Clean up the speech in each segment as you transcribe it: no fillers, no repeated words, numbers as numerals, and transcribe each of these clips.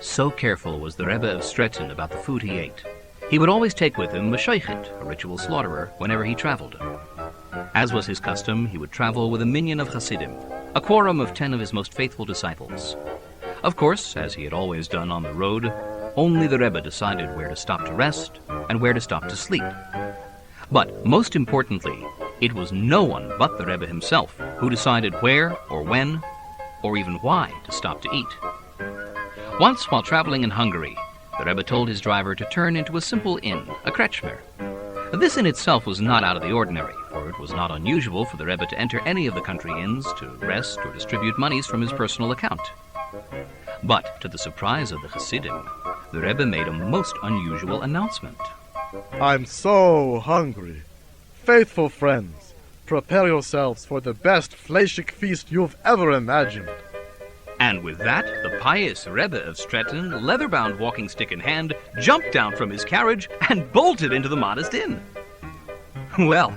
So careful was the Rebbe of Stettin about the food he ate. He would always take with him a shochet, a ritual slaughterer, whenever he traveled. As was his custom, he would travel with a minyan of Hasidim, a quorum of 10 of his most faithful disciples. Of course, as he had always done on the road, only the Rebbe decided where to stop to rest and where to stop to sleep. But most importantly, it was no one but the Rebbe himself who decided where or when or even why to stop to eat. Once, while traveling in Hungary, the Rebbe told his driver to turn into a simple inn, a kretschmer. This in itself was not out of the ordinary, for it was not unusual for the Rebbe to enter any of the country inns to rest or distribute monies from his personal account. But, to the surprise of the Hasidim, the Rebbe made a most unusual announcement. I'm so hungry. Faithful friends, prepare yourselves for the best fleischig feast you've ever imagined. And with that, the pious Rebbe of Stettin, leather-bound walking stick in hand, jumped down from his carriage and bolted into the modest inn. Well,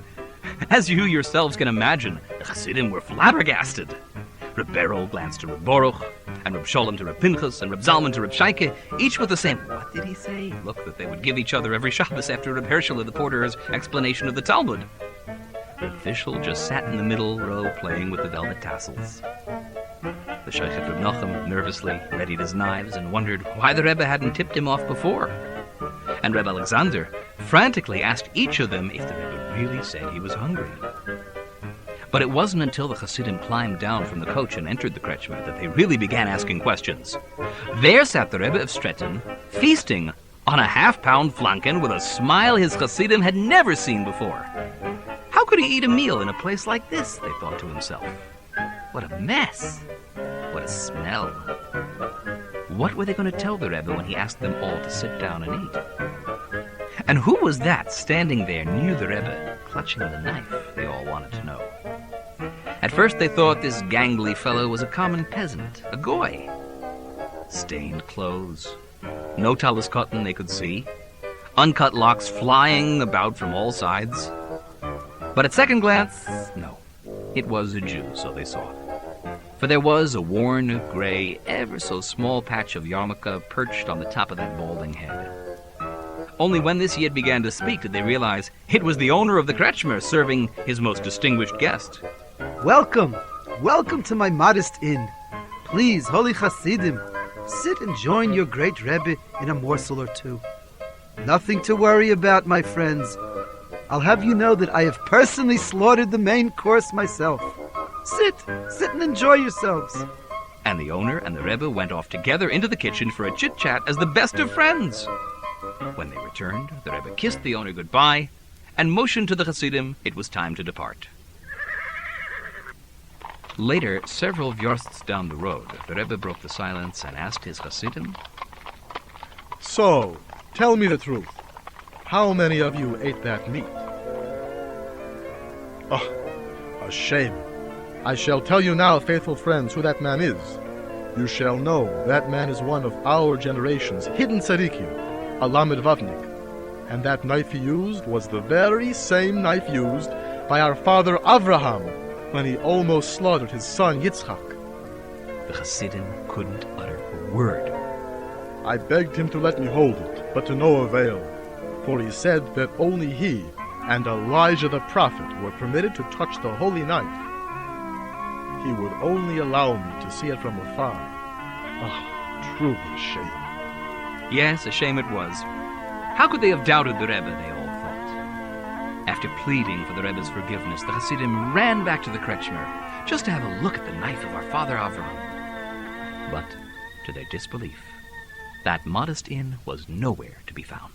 as you yourselves can imagine, the Hasidim were flabbergasted. Reb Beryl glanced to Reb Baruch, and Reb Sholem to Reb Pinchas, and Reb Zalman to Reb Shaike, each with the same "what did he say?" look that they would give each other every Shabbos after Reb Herschel the porter's explanation of the Talmud. The official just sat in the middle row playing with the velvet tassels. The Shochet Reb Nochem nervously readied his knives and wondered why the Rebbe hadn't tipped him off before. And Reb Alexander frantically asked each of them if the Rebbe really said he was hungry. But it wasn't until the Hasidim climbed down from the coach and entered the kretschmer that they really began asking questions. There sat the Rebbe of Stettin, feasting on a half-pound flanken with a smile his Hasidim had never seen before. How could he eat a meal in a place like this, they thought to himself. What a mess! What a smell! What were they going to tell the Rebbe when he asked them all to sit down and eat? And who was that standing there near the Rebbe, clutching the knife, they all wanted to know. At first they thought this gangly fellow was a common peasant, a goy. Stained clothes, no talus cotton they could see, uncut locks flying about from all sides. But at second glance, no, it was a Jew, so they saw. For there was a worn, gray, ever so small patch of yarmulke perched on the top of that balding head. Only when this yid began to speak did they realize it was the owner of the kretschmer serving his most distinguished guest. Welcome, welcome to my modest inn. Please, holy Hasidim, sit and join your great Rebbe in a morsel or two. Nothing to worry about, my friends. I'll have you know that I have personally slaughtered the main course myself. Sit and enjoy yourselves. And the owner and the Rebbe went off together into the kitchen for a chit-chat as the best of friends. When they returned, the Rebbe kissed the owner goodbye and motioned to the Hasidim it was time to depart. Later, several versts down the road, the Rebbe broke the silence and asked his Hasidim, So, tell me the truth. How many of you ate that meat? Oh, a shame. I shall tell you now, faithful friends, who that man is. You shall know that man is one of our generation's hidden Tzaddikim, a Lamed Vavnik. And that knife he used was the very same knife used by our father Avraham when he almost slaughtered his son Yitzchak. The Hasidim couldn't utter a word. I begged him to let me hold it, but to no avail, for he said that only he and Elijah the prophet were permitted to touch the holy knife. He would only allow me to see it from afar. Ah, truly a shame. Yes, a shame it was. How could they have doubted the Rebbe, they all thought. After pleading for the Rebbe's forgiveness, the Hasidim ran back to the kretschmer just to have a look at the knife of our father Avraham. But, to their disbelief, that modest inn was nowhere to be found.